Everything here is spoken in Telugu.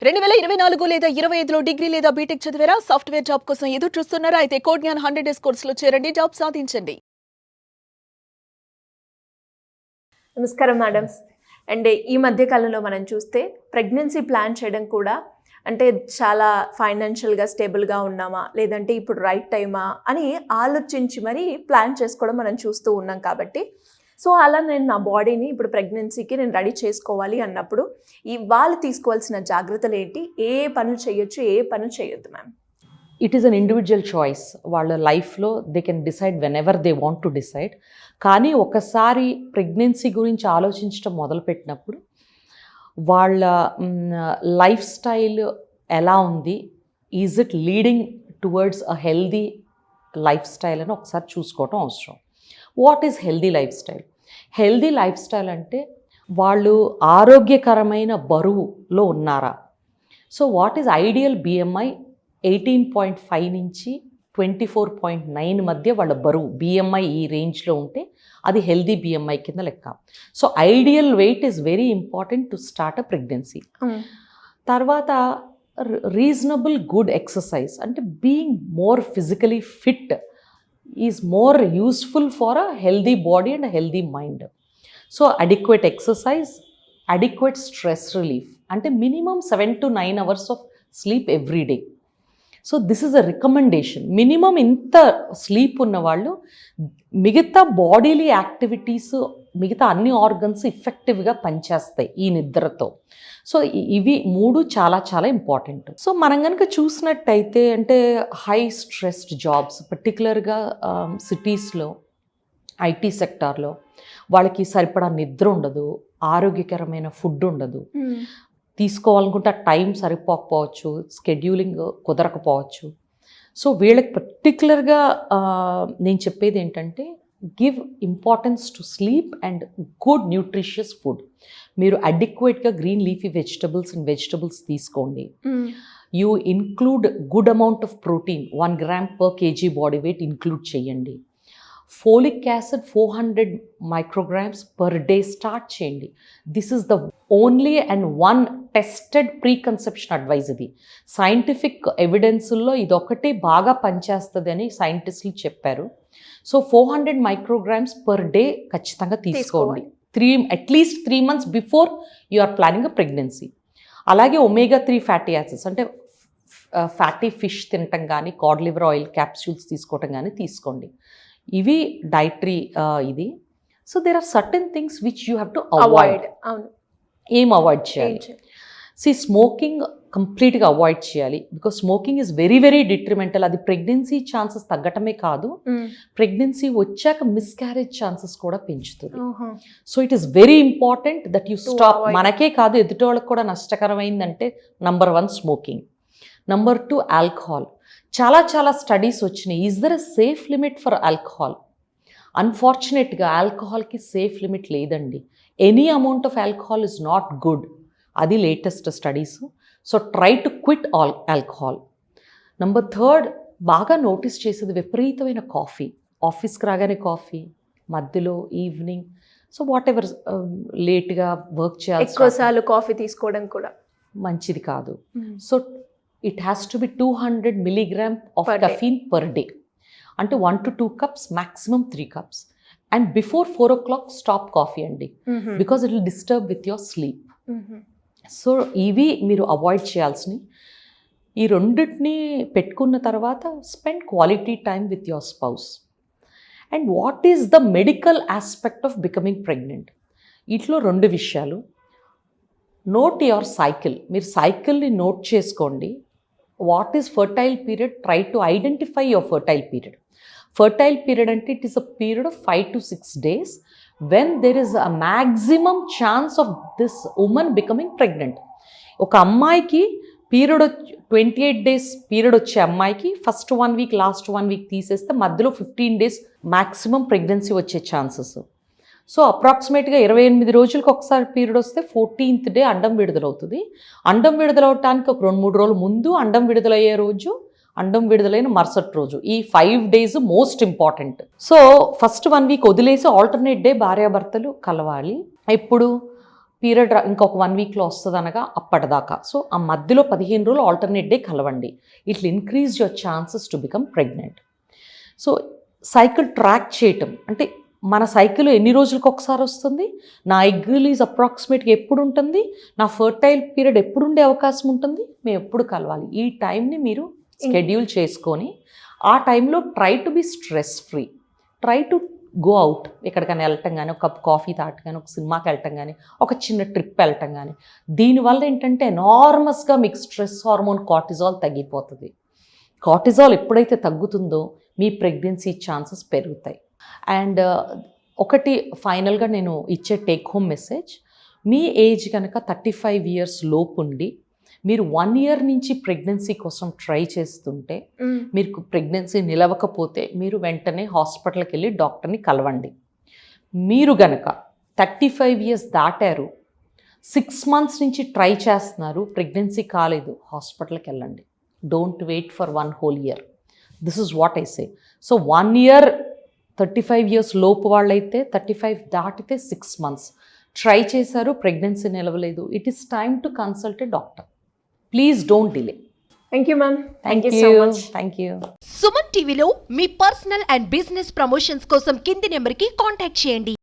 2024 లేదా 25లో డిగ్రీ లేదా బీటెక్ చదివారా? సాఫ్ట్‌వేర్ జాబ్ కోసం ఎదురు చూస్తున్నారా? అయితే కోడ్ జ్ఞాన్ 100 డేస్ కోర్సులో చేరండి, జాబ్ సాధించండి. నమస్కారం మేడం. అండ్ ఈ మధ్య కాలంలో మనం చూస్తే ప్రెగ్నెన్సీ ప్లాన్ చేయడం కూడా అంటే చాలా ఫైనాన్షియల్గా స్టేబుల్గా ఉన్నామా, లేదంటే ఇప్పుడు రైట్ టైమా అని ఆలోచించి మరీ ప్లాన్ చేసుకోవడం మనం చూస్తూ ఉన్నాం. కాబట్టి సో అలా నేను నా బాడీని ఇప్పుడు ప్రెగ్నెన్సీకి నేను రెడీ చేసుకోవాలి అన్నప్పుడు వాళ్ళు తీసుకోవాల్సిన జాగ్రత్తలు ఏంటి, ఏ పనులు చేయొచ్చు, ఏ పనులు చేయొద్దు ma'am? It is an individual choice. వాళ్ళ లైఫ్లో they can decide when ever they want to decide. కానీ ఒకసారి ప్రెగ్నెన్సీ గురించి ఆలోచించడం మొదలుపెట్టినప్పుడు వాళ్ళ లైఫ్ స్టైల్ ఎలా ఉంది, is it leading towards a healthy life style అని ఒకసారి చూసుకోవటం అవసరం. What is healthy life style? Healthy life style అంటే వాళ్ళు ఆరోగ్యకరమైన బరువులో ఉన్నారా? So what is ideal BMI? 18.5 నుంచి 24.9 మధ్య వాళ్ళ బరువు బిఎంఐ ఈ రేంజ్లో ఉంటే అది హెల్దీ బిఎంఐ కింద లెక్క. So ideal weight is very important to start a pregnancy. తర్వాత రీజనబుల్ గుడ్ ఎక్సర్సైజ్, అంటే being more physically fit is more useful for a healthy body and healthy mind. So adequate exercise, adequate stress relief, అంటే minimum 7 to 9 hours of sleep every day. So this is a recommendation. Minimum ఇంత స్లీప్ ఉన్నవాళ్ళు మిగతా బాడీలీ యాక్టివిటీస్, మిగతా అన్ని ఆర్గన్స్ ఇఫెక్టివ్గా పనిచేస్తాయి ఈ నిద్రతో. సో ఇవి 3 చాలా చాలా ఇంపార్టెంట్. సో మనం కనుక చూసినట్టయితే అంటే హై స్ట్రెస్డ్ జాబ్స్, పర్టికులర్గా సిటీస్లో ఐటీ సెక్టార్లో వాళ్ళకి సరిపడా నిద్ర ఉండదు, ఆరోగ్యకరమైన ఫుడ్ ఉండదు, తీసుకోవాలనుకుంటే టైం సరిపోకపోవచ్చు, స్కెడ్యూలింగ్ కుదరకపోవచ్చు. సో వీళ్ళకి పర్టికులర్గా నేను చెప్పేది ఏంటంటే give importance to sleep and good nutritious food. మీరు అడిక్వేట్గా గ్రీన్ లీఫీ వెజిటబుల్స్ తీసుకోండి. You include good amount of protein, 1 gram per kg body weight include చేయండి. Folic acid 400 micrograms per day start చేయండి. This is the only and one tested pre conception advice. ఇది సైంటిఫిక్ ఎవిడెన్స్లో ఇదొకటే బాగా పనిచేస్తుంది అని సైంటిస్టులు చెప్పారు. సో 400 micrograms per day ఖచ్చితంగా తీసుకోండి. At least 3 months before you are planning a pregnancy. అలాగే omega-3 ఫ్యాటీ యాసిడ్స్, అంటే ఫ్యాటీ ఫిష్ తినటం కానీ, కాడ్ లివర్ ఆయిల్ క్యాప్సూల్స్ తీసుకోవటం కానీ తీసుకోండి. ఇవి డైటరీ ఇది. So there are certain things which you have to avoid. ఏం అవాయిడ్ చేయాలి? స్మోకింగ్ కంప్లీట్గా అవాయిడ్ చేయాలి. Because smoking is very very detrimental. అది ప్రెగ్నెన్సీ ఛాన్సెస్ తగ్గటమే కాదు, ప్రెగ్నెన్సీ వచ్చాక మిస్క్యారేజ్ ఛాన్సెస్ కూడా పెంచుతుంది. So it is very important that you stop. మనకే కాదు, ఎదుటి వాళ్ళకి కూడా నష్టకరమైందంటే నంబర్ 1 స్మోకింగ్, నంబర్ 2 ఆల్కహాల్. చాలా చాలా స్టడీస్ వచ్చినాయి. Is there a safe limit for alcohol? అన్ఫార్చునేట్గా ఆల్కహాల్కి safe limit లేదండి. Any amount of alcohol is not good. అది latest studies. So try to quit alcohol. Number 3 బాగా నోటీస్ చేసేది విపరీతమైన కాఫీ. ఆఫీస్కి రాగానే కాఫీ, మధ్యలో ఈవినింగ్, సో వాట్ ఎవర్ లేట్గా వర్క్ చేయాలి, ఎక్కువసార్లు కాఫీ తీసుకోవడం కూడా మంచిది కాదు. So it has to be 200 milligram of caffeine per day. అంటే 1 to 2 cups, maximum 3 cups. And before 4 o'clock stop coffee అండి, because it will disturb with your sleep. So ఇవి మీరు అవాయిడ్ చేయాల్సినవి. ఈ రెండింటిని పెట్టుకున్న తర్వాత spend quality time with your spouse. And what is the medical aspect of becoming pregnant? ఇట్లో 2 విషయాలు. Note your cycle. మీరు సైకిల్ని నోట్ చేసుకోండి. What is fertile period? Try to identify your fertile period. Fertile period అంటే it is a period of 5 to 6 days when there is a maximum chance of this woman becoming pregnant. ఒక అమ్మాయికి పీరియడ్ 28 days పీరియడ్ వచ్చే అమ్మాయికి ఫస్ట్ 1 week, లాస్ట్ 1 week తీసేస్తే మధ్యలో 15 days మ్యాక్సిమం ప్రెగ్నెన్సీ వచ్చే ఛాన్సెస్. సో అప్రాక్సిమేట్గా 28 రోజులకు ఒకసారి పీరియడ్ వస్తే 14th day అండం విడుదలవుతుంది. అండం విడుదలవటానికి ఒక 2-3 రోజులు ముందు, అండం విడుదలయ్యే రోజు, అండం విడుదలైన మరుసటి రోజు, ఈ 5 days most important. So first 1 week వదిలేసి ఆల్టర్నేట్ డే భార్యాభర్తలు కలవాలి. ఇప్పుడు పీరియడ్ ఇంకొక 1 వీక్లో వస్తుంది అనగా అప్పటిదాకా. సో ఆ మధ్యలో 15 రోజులు ఆల్టర్నేట్ డే కలవండి. It will increase your chances to become pregnant. So cycle track చేయటం అంటే మన సైకిల్ ఎన్ని రోజులకు ఒకసారి వస్తుంది, నా ఎగ్ రిలీజ్ అప్రాక్సిమేట్గా ఎప్పుడు ఉంటుంది, నా ఫర్టైల్ పీరియడ్ ఎప్పుడు ఉండే అవకాశం ఉంటుంది, మేము ఎప్పుడు కలవాలి, ఈ టైంని మీరు షెడ్యూల్ చేసుకొని ఆ టైంలో try to be stress free, try to go out, ఎక్కడికైనా వెళ్ళటం కానీ, ఒక కప్ కాఫీ తాగటం కానీ, ఒక సినిమాకి వెళ్ళటం కానీ, ఒక చిన్న ట్రిప్ వెళ్ళటం కానీ. దీనివల్ల ఏంటంటే ఎనార్మస్గా మీకు స్ట్రెస్ హార్మోన్ కార్టిజాల్ తగ్గిపోతుంది. కార్టిజాల్ ఎప్పుడైతే తగ్గుతుందో మీ ప్రెగ్నెన్సీ ఛాన్సెస్ పెరుగుతాయి. అండ్ ఒకటి ఫైనల్గా నేను ఇచ్చే టేక్ హోమ్ మెసేజ్, మీ ఏజ్ కనుక 35 years లోపు ఉండి మీరు 1 year నుంచి ప్రెగ్నెన్సీ కోసం ట్రై చేస్తుంటే, మీకు ప్రెగ్నెన్సీ నిలవకపోతే మీరు వెంటనే హాస్పిటల్కి వెళ్ళి డాక్టర్ని కలవండి. మీరు గనక 35 years దాటారు, 6 months నుంచి ట్రై చేస్తున్నారు, ప్రెగ్నెన్సీ కాలేదు, హాస్పిటల్కి వెళ్ళండి. Don't wait for 1 whole year. This is what I say. So 1 year 35 years లోపు వాళ్ళైతే, 35 దాటితే 6 months ట్రై చేశారు, ప్రెగ్నెన్సీ నిలవలేదు, it is time to consult a doctor. Please don't delay. Thank you ma'am. Thank you so much. Thank you. Suman టీవీలో మీ పర్సనల్ అండ్ బిజినెస్ ప్రమోషన్స్ కోసం కింది నెంబర్కి కాంటాక్ట్ చేయండి.